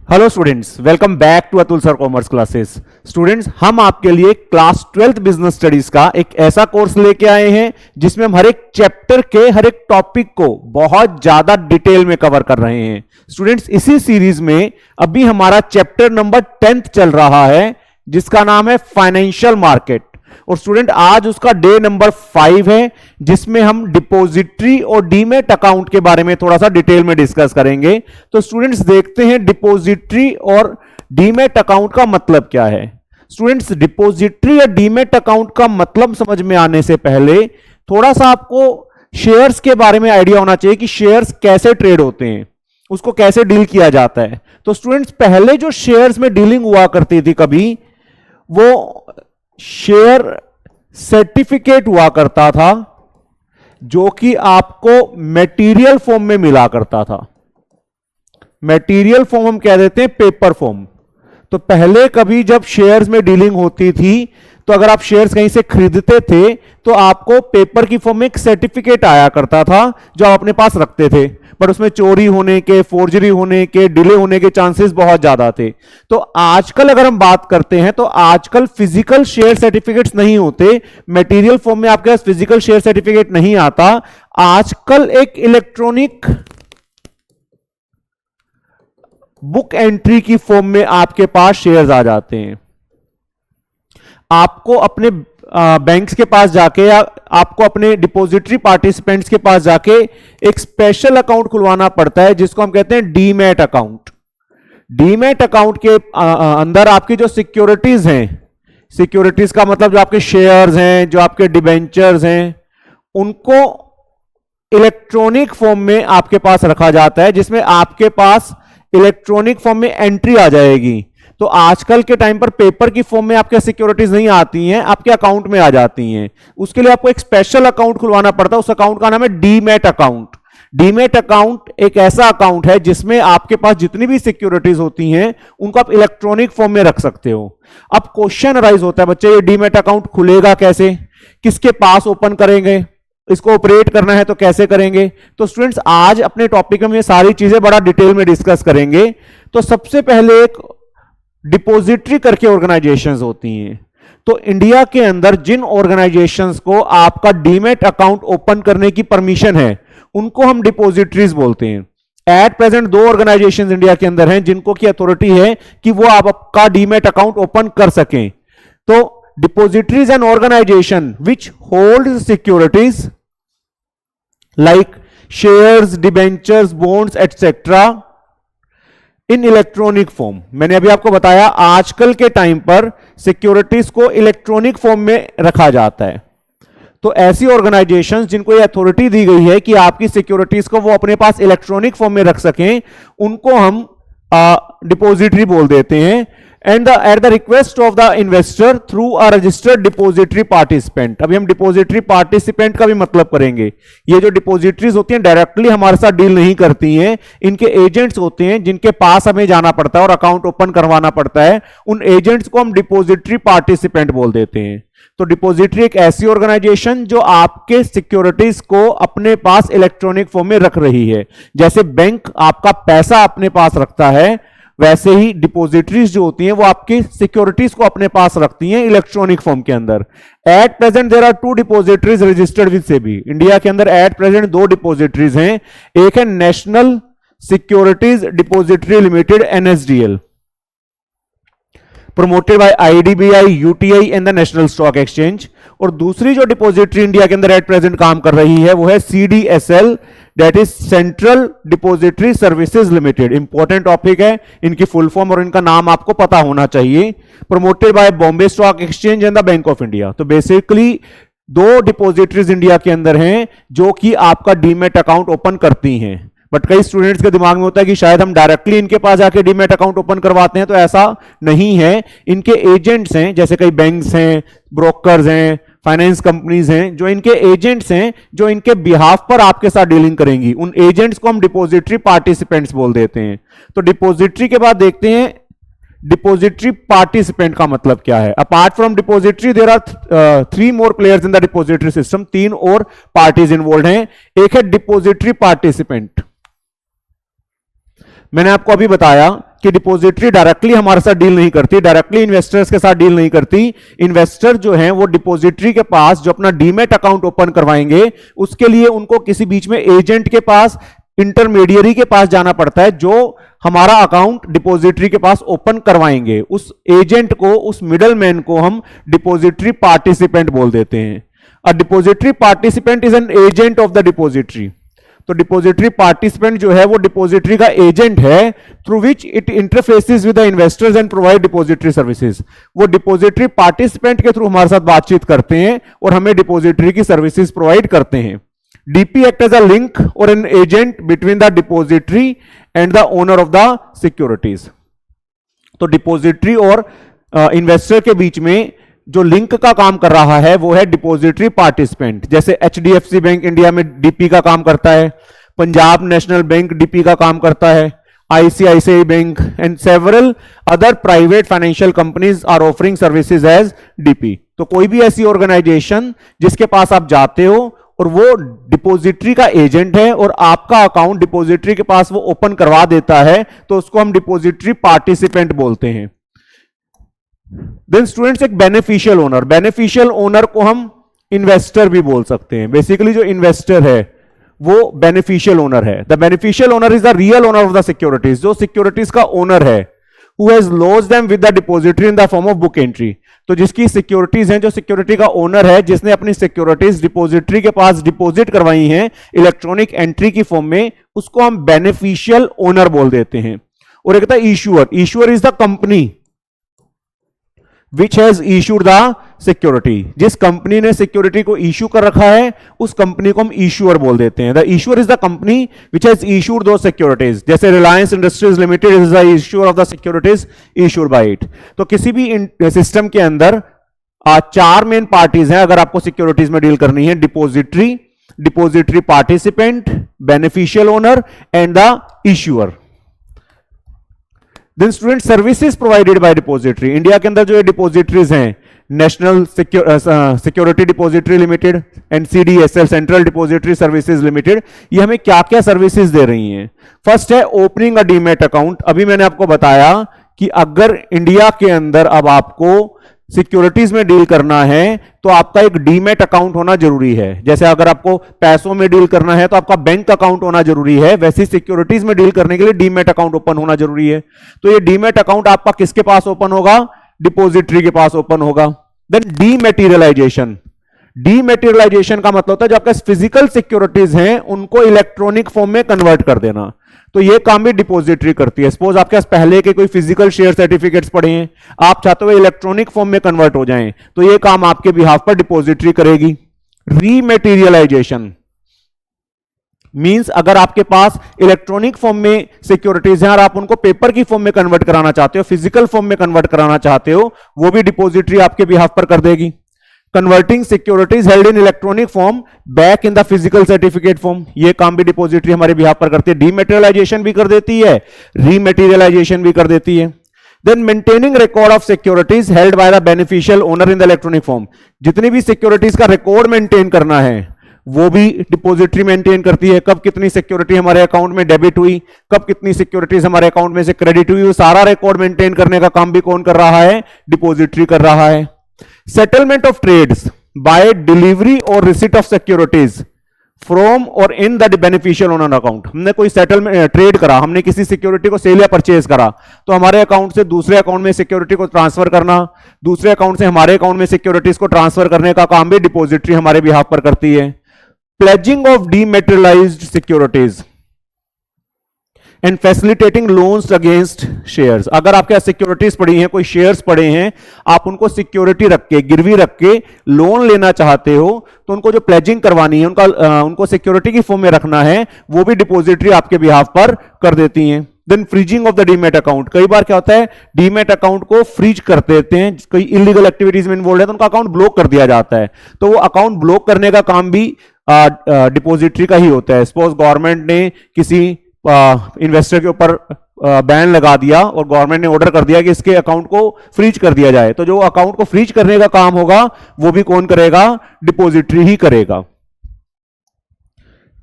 Hello students, welcome back to Atul sir commerce classes. Students, हम आपके लिए क्लास 12th बिजनेस स्टडीज का एक ऐसा कोर्स लेके आए हैं जिसमें हम हर एक चैप्टर के हर एक टॉपिक को बहुत ज्यादा डिटेल में कवर कर रहे हैं। स्टूडेंट्स, इसी सीरीज में अभी हमारा चैप्टर नंबर 10th चल रहा है जिसका नाम है फाइनेंशियल मार्केट। और स्टूडेंट, आज उसका डे नंबर 5 है जिसमें हम डिपॉजिटरी और डीमैट अकाउंट के बारे में थोड़ा सा डिटेल में डिस्कस करेंगे। तो स्टूडेंट्स, देखते हैं डिपॉजिटरी और डीमैट अकाउंट का मतलब क्या है। स्टूडेंट्स, डिपॉजिटरी या डीमैट अकाउंट का मतलब समझ में आने से पहले थोड़ा सा आपको शेयर्स के बारे में आइडिया होना चाहिए कि शेयर्स कैसे ट्रेड होते हैं, उसको कैसे डील किया जाता है। तो स्टूडेंट्स, पहले जो शेयर्स में डीलिंग हुआ करती थी कभी, वो शेयर सर्टिफिकेट हुआ करता था जो कि आपको मटेरियल फॉर्म में मिला करता था। मटेरियल फॉर्म हम कह देते हैं पेपर फॉर्म। तो पहले कभी जब शेयर्स में डीलिंग होती थी तो अगर आप शेयर्स कहीं से खरीदते थे तो आपको पेपर की फॉर्म में एक सर्टिफिकेट आया करता था जो आप अपने पास रखते थे, बट उसमें चोरी होने के, फोर्जरी होने के, डिले होने के चांसेस बहुत ज्यादा थे। तो आजकल अगर हम बात करते हैं तो आजकल फिजिकल शेयर सर्टिफिकेट्स नहीं होते, मटेरियल फॉर्म में आपके पास फिजिकल शेयर सर्टिफिकेट नहीं आता। आजकल एक इलेक्ट्रॉनिक बुक एंट्री की फॉर्म में आपके पास शेयर्स आ जाते हैं। आपको अपने बैंक्स के पास जाके या आपको अपने डिपॉजिटरी पार्टिसिपेंट्स के पास जाके एक स्पेशल अकाउंट खुलवाना पड़ता है जिसको हम कहते हैं डीमैट अकाउंट। डीमैट अकाउंट के अंदर आपकी जो सिक्योरिटीज हैं, सिक्योरिटीज का मतलब जो आपके शेयर्स हैं, जो आपके डिबेंचर्स हैं, उनको इलेक्ट्रॉनिक फॉर्म में आपके पास रखा जाता है जिसमें आपके पास इलेक्ट्रॉनिक फॉर्म में एंट्री आ जाएगी। तो आजकल के टाइम पर पेपर की फॉर्म में आपके सिक्योरिटीज नहीं आती हैं, आपके अकाउंट में आ जाती हैं। उसके लिए आपको एक स्पेशल अकाउंट खुलवाना पड़ता है, उस अकाउंट का नाम है डीमैट अकाउंट। डीमैट अकाउंट एक ऐसा अकाउंट है जिसमें आपके पास जितनी भी सिक्योरिटीज होती हैं उनको आप इलेक्ट्रॉनिक फॉर्म में रख सकते हो। अब क्वेश्चन अराइज होता है, बच्चे ये डीमैट अकाउंट खुलेगा कैसे, किसके पास ओपन करेंगे, इसको ऑपरेट करना है तो कैसे करेंगे। तो स्टूडेंट्स, आज अपने टॉपिक में ये सारी चीजें बड़ा डिटेल में डिस्कस करेंगे। तो सबसे पहले एक डिपॉजिटरी करके ऑर्गेनाइजेशंस होती हैं। तो इंडिया के अंदर जिन ऑर्गेनाइजेशंस को आपका डीमैट अकाउंट ओपन करने की परमिशन है उनको हम डिपॉजिटरीज बोलते हैं। एट प्रेजेंट 2 ऑर्गेनाइजेशंस इंडिया के अंदर हैं जिनको की अथॉरिटी है कि वो आपका डीमैट अकाउंट ओपन कर सकें। तो depositories an organisation which hold securities like shares, debentures, bonds etcetera in electronic form. मैंने अभी आपको बताया आजकल के टाइम पर सिक्योरिटीज को इलेक्ट्रॉनिक फॉर्म में रखा जाता है। तो ऐसी ऑर्गेनाइजेशंस जिनको ये अथॉरिटी दी गई है कि आपकी सिक्योरिटीज को वो अपने पास इलेक्ट्रॉनिक फॉर्म में रख सकें, उनको हम डिपॉजिटरी बोल देते हैं। And at the request of the investor through a registered depository participant. अभी हम डिपॉजिटरी पार्टिसिपेंट का भी मतलब करेंगे। ये जो डिपॉजिटरीज होती हैं डायरेक्टली हमारे साथ डील नहीं करती हैं, इनके एजेंट्स होते हैं जिनके पास हमें जाना पड़ता है और अकाउंट ओपन करवाना पड़ता है। उन एजेंट्स को हम डिपॉजिटरी पार्टिसिपेंट बोल देते हैं। तो डिपॉजिटरी एक ऐसी ऑर्गेनाइजेशन जो आपके सिक्योरिटीज को अपने पास इलेक्ट्रॉनिक फॉर्म में रख रही है। जैसे बैंक आपका पैसा अपने पास रखता है, वैसे ही डिपॉजिटरीज जो होती हैं वो आपकी सिक्योरिटीज को अपने पास रखती हैं इलेक्ट्रॉनिक फॉर्म के अंदर। At present there are 2 depositories registered with SEBI. India के अंदर एट प्रेजेंट 2 डिपॉजिटरीज हैं। एक है national securities depository limited NSDL, promoted by IDBI, UTI and the National Stock Exchange। और दूसरी जो डिपॉजिटरी इंडिया के अंदर एट प्रेजेंट काम कर रही है वो है CDSL, that is central depository services limited. Important topic है, इनकी फुल फॉर्म और इनका नाम आपको पता होना चाहिए। Promoted by Bombay stock exchange and the bank of India. तो बेसिकली 2 डिपॉजिटरीज इंडिया के अंदर हैं जो कि आपका डीमैट अकाउंट ओपन करती हैं। बट कई स्टूडेंट्स के दिमाग में होता है कि शायद हम डायरेक्टली इनके पास जाके डीमैट अकाउंट ओपन करवाते हैं, तो ऐसा नहीं है। इनके एजेंट्स हैं, जैसे कई बैंक्स हैं, ब्रोकर्स हैं, फाइनेंस कंपनीज हैं, जो इनके एजेंट्स हैं जो इनके बिहाफ पर आपके साथ डीलिंग करेंगी। उन एजेंट्स को हम डिपॉजिटरी पार्टिसिपेंट्स बोल देते हैं। तो डिपॉजिटरी के बाद देखते हैं डिपॉजिटरी पार्टिसिपेंट का मतलब क्या है। Apart from depository there are 3 more players in the depository system. 3 और पार्टीज इन्वॉल्व हैं। एक है डिपॉजिटरी पार्टिसिपेंट। मैंने आपको अभी बताया कि डिपॉजिटरी डायरेक्टली हमारे साथ डील नहीं करती, डायरेक्टली इन्वेस्टर्स के साथ डील नहीं करती। इन्वेस्टर जो हैं वो डिपॉजिटरी के पास जो अपना डीमैट अकाउंट ओपन करवाएंगे उसके लिए उनको किसी बीच में एजेंट के पास, इंटरमीडियरी के पास जाना पड़ता है, जो हमारा अकाउंट डिपॉजिटरी के पास ओपन करवाएंगे। उस एजेंट को, उस मिडलमैन को हम डिपॉजिटरी पार्टिसिपेंट बोल देते हैं। A depository participant is an agent of the depository. तो डिपॉजिटरी पार्टिसिपेंट जो है वो डिपॉजिटरी का एजेंट है, through which it interfaces with the investors and provide depository services. वो डिपॉजिटरी पार्टिसिपेंट के थ्रू हमारे साथ बातचीत करते हैं और हमें डिपॉजिटरी की सर्विसेज प्रोवाइड करते हैं। DP act as a link or an agent between the depository and the owner of the securities। तो डिपॉजिटरी और इन्वेस्टर के बीच में जो लिंक का काम कर रहा है वो है डिपॉजिटरी पार्टिसिपेंट। जैसे HDFC बैंक इंडिया में DP का काम करता है, पंजाब नेशनल बैंक DP का काम करता है, ICICI bank and several other private financial companies are offering services as DP। तो कोई भी ऐसी ऑर्गेनाइजेशन जिसके पास आप जाते हो और वो डिपॉजिटरी का एजेंट है और आपका अकाउंट डिपॉजिटरी के पास वो ओपन करवा देता है, तो उसको हम डिपॉजिटरी पार्टिसिपेंट बोलते हैं। देन स्टूडेंट्स, एक बेनिफिशियल ओनर, बेनिफिशियल ओनर को हम इन्वेस्टर भी बोल सकते हैं। बेसिकली जो इन्वेस्टर है वो बेनिफिशियल ओनर है। The beneficial owner is the real owner of the securities, जो सिक्योरिटीज का ओनर है, who has lodged them with the depository in the form of book entry। तो जिसकी सिक्योरिटीज हैं, जो सिक्योरिटी का ओनर है, जिसने अपनी सिक्योरिटीज डिपॉजिटरी के पास डिपॉजिट करवाई हैं इलेक्ट्रॉनिक एंट्री की फॉर्म में, उसको हम बेनिफिशियल ओनर बोल देते हैं। और एक था issuer. Issuer is the company which has issued the security. जिस कंपनी ने सिक्योरिटी को इशू कर रखा है उस कंपनी को हम इशूअर बोल देते हैं। The issuer is the company which has issued दो सिक्योरिटीज। जैसे Reliance industries limited is the issuer of the securities issued by it. तो किसी भी सिस्टम के अंदर चार मेन पार्टीज हैं अगर आपको सिक्योरिटीज में डील करनी है: depository, depository participant, beneficial owner and the issuer. Then student, services provided by depository. India के अंदर जो ये डिपॉजिटरीज हैं, national security depository limited, NCDSL central depository services limited, ये हमें क्या क्या सर्विसेज दे रही हैं? फर्स्ट है ओपनिंग अ डीमैट अकाउंट। अभी मैंने आपको बताया कि अगर इंडिया के अंदर अब आपको सिक्योरिटीज में डील करना है तो आपका एक डीमैट अकाउंट होना जरूरी है। जैसे अगर आपको पैसों में डील करना है तो आपका बैंक अकाउंट होना जरूरी है, वैसे सिक्योरिटीज में डील करने के लिए डीमैट अकाउंट ओपन होना जरूरी है। तो ये डीमैट अकाउंट आपका किसके पास ओपन होगा? डिपॉजिटरी के पास ओपन होगा। देन डीमैटेरियलाइजेशन। डीमैटेरियलाइजेशन का मतलब होता है जो आपके फिजिकल सिक्योरिटीज हैं उनको इलेक्ट्रॉनिक फॉर्म में कन्वर्ट कर देना। तो ये काम भी डिपॉजिटरी करती है। सपोज आपके पास पहले के कोई फिजिकल शेयर सर्टिफिकेट्स पड़े हैं, आप चाहते हो इलेक्ट्रॉनिक फॉर्म में कन्वर्ट हो जाएं, तो ये काम आपके बिहाफ पर डिपॉजिटरी करेगी। रीमैटेरियलाइजेशन मींस अगर आपके पास इलेक्ट्रॉनिक फॉर्म में सिक्योरिटीज हैं और आप उनको पेपर की फॉर्म में कन्वर्ट कराना चाहते हो, फिजिकल फॉर्म में कन्वर्ट कराना चाहते हो, वो भी डिपॉजिटरी आपके बिहाफ पर कर देगी। Converting securities held in electronic form back in the physical certificate form, ये काम भी डिपॉजिटरी हमारे बिहाफ पर करती है। डीमैटेरियलाइजेशन भी कर देती है, रीमैटेरियलाइजेशन भी कर देती है। Then maintaining record of securities held by the beneficial owner in the electronic form, जितनी भी सिक्योरिटीज का रिकॉर्ड मेंटेन करना है वो भी डिपॉजिटरी मेंटेन करती है। कब कितनी सिक्योरिटी हमारे अकाउंट में डेबिट हुई, कब कितनी सिक्योरिटीज हमारे अकाउंट में से क्रेडिट हुई, वो सारा रिकॉर्ड मेंटेन करने का काम भी कौन कर रहा है? डिपॉजिटरी कर रहा है। Settlement of trades by delivery और रिसीट ऑफ सिक्योरिटीज फ्रॉम और in the beneficial owner account. हमने कोई सेटलमेंट ट्रेड करा, हमने किसी सिक्योरिटी को सेल या परचेज करा, तो हमारे अकाउंट से दूसरे अकाउंट में सिक्योरिटी को ट्रांसफर करना, दूसरे अकाउंट से हमारे अकाउंट में सिक्योरिटीज को ट्रांसफर करने का काम भी डिपॉजिटरी हमारे बिहाफ पर करती है। Pledging of dematerialized securities and facilitating loans against shares. अगर आपके पास सिक्योरिटीज पड़ी हैं, कोई शेयर्स पड़े हैं, आप उनको सिक्योरिटी रख के, गिरवी रख के लोन लेना चाहते हो, तो उनको जो प्लेजिंग करवानी है, उनको सिक्योरिटी की फॉर्म में रखना है, वो भी डिपॉजिटरी आपके बिहाफ पर कर देती हैं। Then freezing of the demat account. कई बार क्या होता है, डीमैट अकाउंट को फ्रीज कर देते हैं, कोई इलीगल एक्टिविटीज में इन्वॉल्व है तो उनका अकाउंट ब्लॉक कर दिया जाता है, तो वो अकाउंट ब्लॉक करने का काम भी डिपॉजिटरी का ही होता है। सपोज गवर्नमेंट ने किसी इन्वेस्टर के ऊपर बैन लगा दिया और गवर्नमेंट ने ऑर्डर कर दिया कि इसके अकाउंट को फ्रीज कर दिया जाए, तो जो अकाउंट को फ्रीज करने का काम होगा वो भी कौन करेगा? डिपॉजिटरी ही करेगा।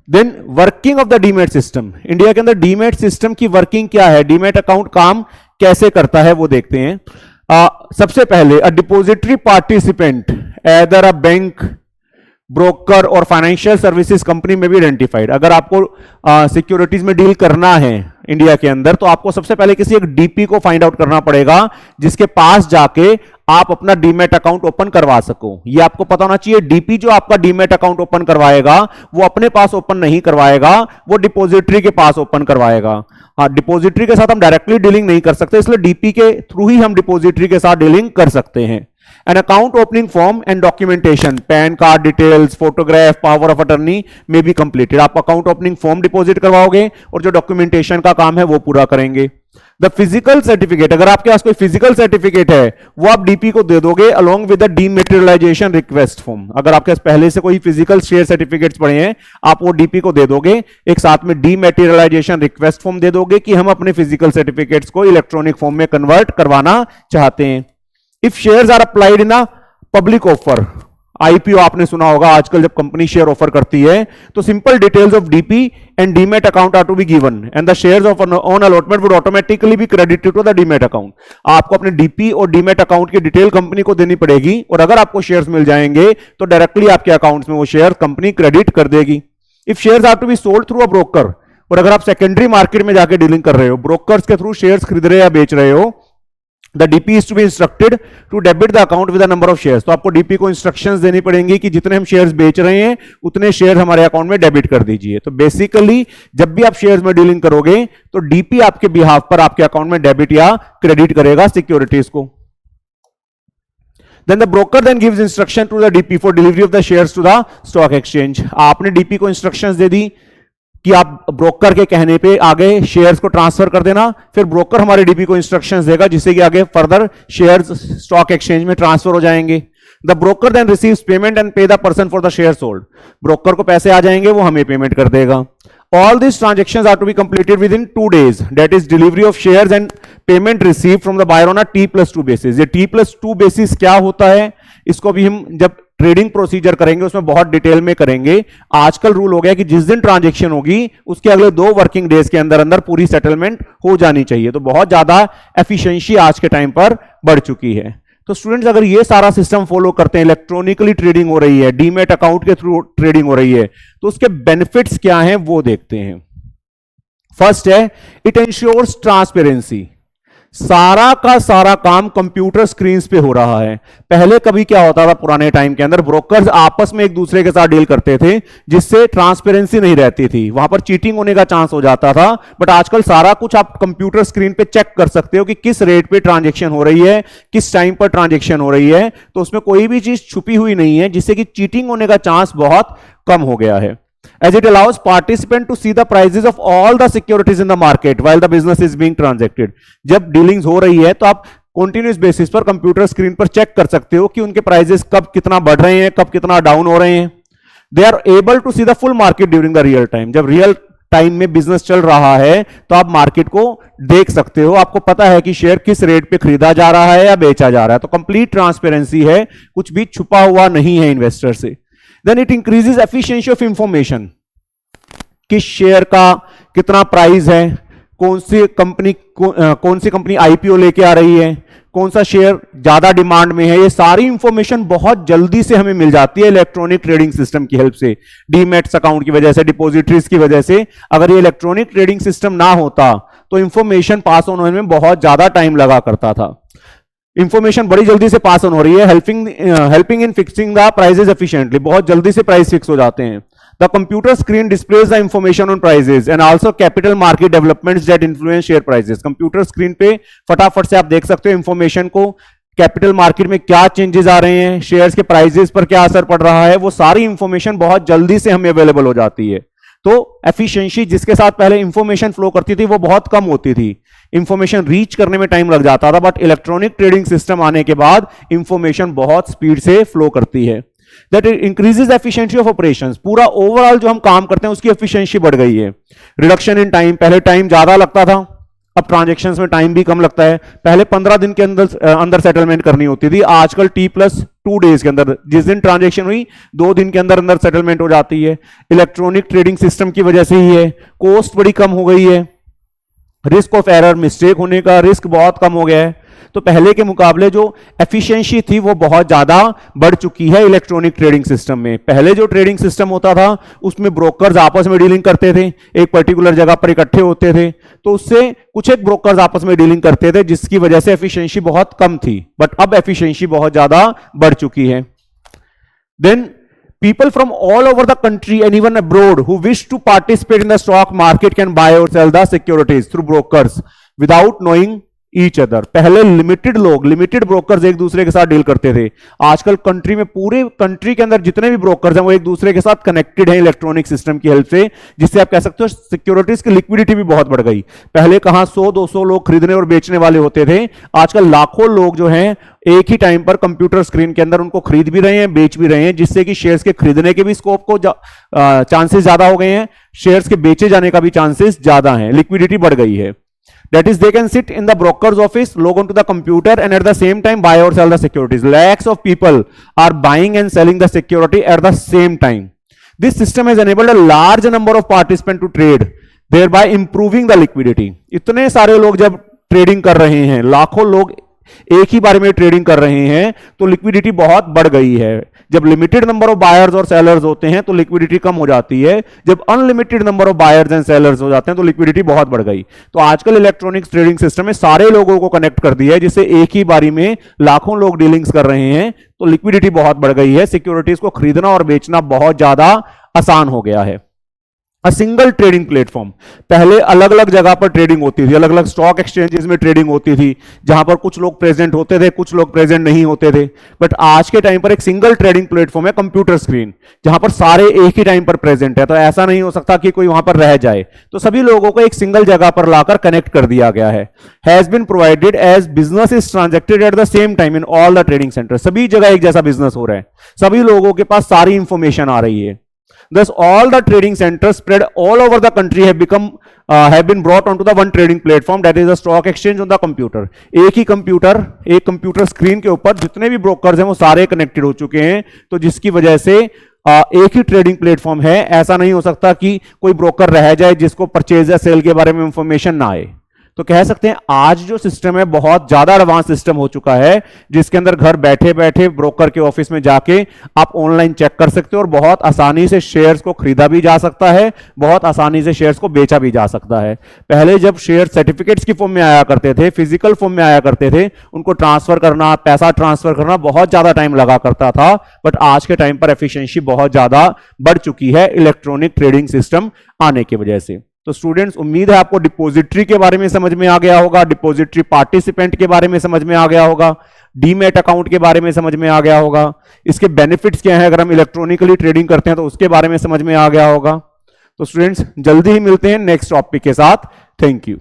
Then working of the demat system, India के अंदर डीमैट सिस्टम की वर्किंग क्या है, डीमैट अकाउंट काम कैसे करता है वो देखते हैं। सबसे पहले a depository participant either a bank, broker और फाइनेंशियल सर्विसेज कंपनी में भी आइडेंटिफाइड। अगर आपको सिक्योरिटीज में डील करना है इंडिया के अंदर तो आपको सबसे पहले किसी एक डीपी को फाइंड आउट करना पड़ेगा जिसके पास जाके आप अपना डीमैट अकाउंट ओपन करवा सको। ये आपको पता होना चाहिए, डीपी जो आपका डीमैट अकाउंट ओपन करवाएगा वो अपने पास ओपन नहीं करवाएगा, वो डिपॉजिटरी के पास ओपन करवाएगा। हाँ, डिपॉजिटरी के साथ हम डायरेक्टली डीलिंग नहीं कर सकते, इसलिए डीपी के थ्रू ही हम डिपॉजिटरी के साथ डीलिंग कर सकते हैं। An account opening form and documentation, pan card details, photograph, power of attorney में भी कंप्लीटेड। आप अकाउंट ओपनिंग फॉर्म डिपॉजिट करवाओगे और जो डॉक्यूमेंटेशन का काम है वो पूरा करेंगे। द फिजिकल सर्टिफिकेट, अगर आपके पास कोई फिजिकल सर्टिफिकेट है वो आप डीपी को दे दोगे along with the डीमेटेरियलाइजेशन request form. अगर आपके पास पहले से कोई फिजिकल शेयर सर्टिफिकेट्स पड़े हैं आप वो डीपी को दे दोगे, एक साथ में डीमेटेरियलाइजेशन रिक्वेस्ट फॉर्म दे दोगे कि हम अपने फिजिकल सर्टिफिकेट्स को इलेक्ट्रॉनिक फॉर्म में कन्वर्ट करवाना चाहते हैं। If shares are applied in a public offer, IPO आपने सुना होगा, आजकल जब कंपनी शेयर ऑफर करती है तो simple details of DP and demat account are to be given and the shares of on allotment would automatically be credited to the demat account. आपको अपने डीपी और डीमैट अकाउंट की detail company को देनी पड़ेगी और अगर आपको शेयर्स मिल जाएंगे तो डायरेक्टली आपके अकाउंट्स में वो शेयर कंपनी क्रेडिट कर देगी। If shares are to be sold through a broker, और अगर आप सेकेंडरी मार्केट में जाकर डीलिंग कर रहे हो, ब्रोकर्स के थ्रू शेयर्स खरीद रहे या बेच रहे हो, the DP is to be instructed to debit the account with the number of shares. तो आपको डीपी को इंस्ट्रक्शंस देनी पड़ेंगी कि जितने हम शेयर्स बेच रहे हैं उतने शेयर हमारे अकाउंट में डेबिट कर दीजिए। तो बेसिकली जब भी आप शेयर्स में डीलिंग करोगे तो डीपी आपके बिहाफ पर आपके अकाउंट में डेबिट या क्रेडिट करेगा सिक्योरिटीज को। Then the broker then gives instruction to the DP for delivery of the shares to the stock exchange। आपने डीपी को इंस्ट्रक्शंस दे दी कि आप ब्रोकर के कहने पे आगे शेयर्स को ट्रांसफर कर देना, फिर ब्रोकर हमारे डीपी को इंस्ट्रक्शंस देगा जिससे कि आगे फर्दर शेयर्स स्टॉक एक्सचेंज में ट्रांसफर हो जाएंगे। The broker then receives payment and pay the person for the share sold. Broker को पैसे आ जाएंगे, वो हमें पेमेंट कर देगा। All these transactions are to be completed within 2 days, that is delivery of shares and payment received from the buyer on a T+2 basis। ये T+2 basis क्या होता है, इसको भी हम जब ट्रेडिंग प्रोसीजर करेंगे उसमें बहुत डिटेल में करेंगे। आजकल रूल हो गया कि जिस दिन ट्रांजैक्शन होगी उसके अगले 2 वर्किंग डेज के अंदर अंदर पूरी सेटलमेंट हो जानी चाहिए। तो बहुत ज्यादा एफिशिएंसी आज के टाइम पर बढ़ चुकी है। तो स्टूडेंट्स अगर ये सारा सिस्टम फॉलो करते हैं, इलेक्ट्रॉनिकली ट्रेडिंग हो रही है, डीमैट अकाउंट के थ्रू ट्रेडिंग हो रही है, तो उसके बेनिफिट्स क्या हैं वो देखते हैं। फर्स्ट है इट एंश्योर्स ट्रांसपेरेंसी। सारा का सारा काम कंप्यूटर स्क्रीन्स पे हो रहा है। पहले कभी क्या होता था, पुराने टाइम के अंदर ब्रोकर्स आपस में एक दूसरे के साथ डील करते थे जिससे ट्रांसपेरेंसी नहीं रहती थी, वहां पर चीटिंग होने का चांस हो जाता था। बट आजकल सारा कुछ आप कंप्यूटर स्क्रीन पे चेक कर सकते हो कि किस रेट पे ट्रांजेक्शन हो रही है, किस टाइम पर ट्रांजेक्शन हो रही है। तो उसमें कोई भी चीज छुपी हुई नहीं है जिससे कि चीटिंग होने का चांस बहुत कम हो गया है। As it allows participant to see the prices of all the securities in the market while the business is being transacted। जब डीलिंग्स हो रही है तो आप कंटिन्यूस बेसिस पर कंप्यूटर स्क्रीन पर चेक कर सकते हो कि उनके प्राइसेस कब कितना बढ़ रहे हैं, कब कितना डाउन हो रहे हैं। They are able to see the full market during the real time. जब रियल टाइम में बिजनेस चल रहा है तो आप मार्केट को देख सकते हो, आपको पता है कि शेयर किस रेट पे खरीदा जा रहा है या बेचा जा रहा है। तो कंप्लीट ट्रांसपेरेंसी है, कुछ भी छुपा हुआ नहीं है इन्वेस्टर से। Then it increases efficiency of information, किस शेयर का कितना प्राइस है, कौन सी कंपनी आईपीओ लेके आ रही है, कौन सा शेयर ज्यादा डिमांड में है, ये सारी इंफॉर्मेशन बहुत जल्दी से हमें मिल जाती है इलेक्ट्रॉनिक ट्रेडिंग सिस्टम की हेल्प से, डीमैट्स अकाउंट की वजह से, डिपॉजिटरीज की वजह से। अगर ये इलेक्ट्रॉनिक ट्रेडिंग सिस्टम ना होता तो इंफॉर्मेशन पास ऑन होने में बहुत ज्यादा टाइम लगा करता था। इंफॉर्मेशन बड़ी जल्दी से पास ऑन हो रही है, helping in fixing the prices efficiently. बहुत जल्दी से प्राइस फिक्स हो जाते हैं। The computer screen displays the information on prices and also capital market developments that influence share prices। Computer screen पे फटाफट से आप देख सकते हो इंफॉर्मेशन को, कैपिटल मार्केट में क्या चेंजेस आ रहे हैं, शेयर्स के प्राइसेस पर क्या असर पड़ रहा है, वो सारी इंफॉर्मेशन बहुत जल्दी से हमें अवेलेबल हो जाती है। तो एफिशिएंसी जिसके साथ पहले इंफॉर्मेशन फ्लो करती थी वो बहुत कम होती थी, इंफॉर्मेशन रीच करने में टाइम लग जाता था। बट इलेक्ट्रॉनिक ट्रेडिंग सिस्टम आने के बाद इंफॉर्मेशन बहुत स्पीड से फ्लो करती है। That increases efficiency of operations। पूरा ओवरऑल जो हम काम करते हैं उसकी एफिशिएंसी बढ़ गई है। रिडक्शन इन टाइम, पहले टाइम ज्यादा लगता था, अब ट्रांजेक्शन्स में टाइम भी कम लगता है। पहले 15 दिन के अंदर सेटलमेंट करनी होती थी, आजकल T+2 डेज के अंदर, जिस दिन ट्रांजेक्शन हुई 2 दिन के अंदर सेटलमेंट हो जाती है। इलेक्ट्रॉनिक ट्रेडिंग सिस्टम की वजह से ही है। कॉस्ट बड़ी कम हो गई है, रिस्क ऑफ एरर, मिस्टेक होने का रिस्क बहुत कम हो गया है। तो पहले के मुकाबले जो एफिशिएंसी थी वो बहुत ज्यादा बढ़ चुकी है इलेक्ट्रॉनिक ट्रेडिंग सिस्टम में। पहले जो ट्रेडिंग सिस्टम होता था उसमें ब्रोकर्स आपस में डीलिंग करते थे, एक पर्टिकुलर जगह पर इकट्ठे होते थे, तो उससे कुछ एक ब्रोकर्स आपस में डीलिंग करते थे, जिसकी वजह से एफिशिएंसी बहुत कम थी। बट अब एफिशिएंसी बहुत ज्यादा बढ़ चुकी है। Then people from all over the country and even abroad who wish to participate in the stock market can buy or sell the securities through brokers without knowing each other। पहले limited brokers एक दूसरे के साथ deal करते थे। आजकल country में, पूरे कंट्री के अंदर जितने भी ब्रोकर्स हैं वो एक दूसरे के साथ कनेक्टेड हैं इलेक्ट्रॉनिक सिस्टम की हेल्प से, जिससे आप कह सकते हो सिक्योरिटीज की लिक्विडिटी भी बहुत बढ़ गई। पहले कहां 100-200 लोग खरीदने और बेचने वाले होते थे, आजकल लाखों लोग जो हैं एक ही टाइम पर कंप्यूटर स्क्रीन के अंदर उनको खरीद भी रहे हैं, बेच भी रहे हैं, जिससे कि शेयर्स के खरीदने के भी स्कोप को चांसेस ज्यादा हो गए हैं, शेयर्स के बेचे जाने का भी चांसेस ज्यादा हैं, लिक्विडिटी बढ़ गई है। That is, they can sit in the broker's office, log onto the computer, and at the same time buy or sell the securities. Lakhs of people are buying and selling the security at the same time. This system has enabled a large number of participants to trade, thereby improving the liquidity. इतने सारे लोग जब trading कर रहे हैं, लाखों लोग एक ही बारे में ट्रेडिंग कर रहे हैं, तो लिक्विडिटी बहुत बढ़ गई है। जब लिमिटेड नंबर ऑफ बायर्स और सेलर्स होते हैं तो लिक्विडिटी कम हो जाती है, जब unlimited number of buyers and sellers हो जाते हैं तो लिक्विडिटी बहुत बढ़ गई। तो आजकल इलेक्ट्रॉनिक्स ट्रेडिंग सिस्टम में सारे लोगों को कनेक्ट कर दिया है, जिससे एक ही बारी में लाखों लोग डीलिंग्स कर रहे हैं, तो लिक्विडिटी बहुत बढ़ गई है। सिक्योरिटीज को खरीदना और बेचना बहुत ज्यादा आसान हो गया है। अ सिंगल ट्रेडिंग प्लेटफॉर्म, पहले अलग अलग जगह पर ट्रेडिंग होती थी, अलग अलग स्टॉक एक्सचेंजेस में ट्रेडिंग होती थी, जहां पर कुछ लोग प्रेजेंट होते थे, कुछ लोग प्रेजेंट नहीं होते थे। बट आज के टाइम पर एक सिंगल ट्रेडिंग प्लेटफॉर्म है कंप्यूटर स्क्रीन, जहां पर सारे एक ही टाइम पर प्रेजेंट है। तो ऐसा नहीं हो सकता कि कोई वहां पर रह जाए, तो सभी लोगों को एक सिंगल जगह पर लाकर कनेक्ट कर दिया गया है। Has been provided as business is transacted at the same time in all the trading centre. सभी जगह एक जैसा बिजनेस हो रहा है, सभी लोगों के पास सारी इंफॉर्मेशन आ रही है। Thus, all the trading centers spread all over the country have been brought onto the one trading platform, that is the stock exchange on the computer। एक कंप्यूटर स्क्रीन के ऊपर जितने भी ब्रोकर्स हैं वो सारे कनेक्टेड हो चुके हैं, तो जिसकी वजह से एक ही ट्रेडिंग प्लेटफॉर्म है। ऐसा नहीं हो सकता कि कोई ब्रोकर रह जाए जिसको परचेज या सेल के बारे में इंफॉर्मेशन ना आए। तो कह सकते हैं आज जो सिस्टम है बहुत ज्यादा एडवांस सिस्टम हो चुका है, जिसके अंदर घर बैठे बैठे ब्रोकर के ऑफिस में जाके आप ऑनलाइन चेक कर सकते हो और बहुत आसानी से शेयर्स को खरीदा भी जा सकता है, बहुत आसानी से शेयर्स को बेचा भी जा सकता है। पहले जब शेयर सर्टिफिकेट्स की फॉर्म में आया करते थे, फिजिकल फॉर्म में आया करते थे, उनको ट्रांसफर करना, पैसा ट्रांसफर करना बहुत ज्यादा टाइम लगा करता था। बट आज के टाइम पर एफिशिएंसी बहुत ज्यादा बढ़ चुकी है इलेक्ट्रॉनिक ट्रेडिंग सिस्टम आने की वजह से। तो स्टूडेंट्स, उम्मीद है आपको डिपॉजिटरी के बारे में समझ में आ गया होगा, डिपॉजिटरी पार्टिसिपेंट के बारे में समझ में आ गया होगा, डीमैट अकाउंट के बारे में समझ में आ गया होगा, इसके बेनिफिट्स क्या हैं अगर हम इलेक्ट्रॉनिकली ट्रेडिंग करते हैं तो उसके बारे में समझ में आ गया होगा। तो स्टूडेंट्स, जल्दी ही मिलते हैं नेक्स्ट टॉपिक के साथ। Thank you.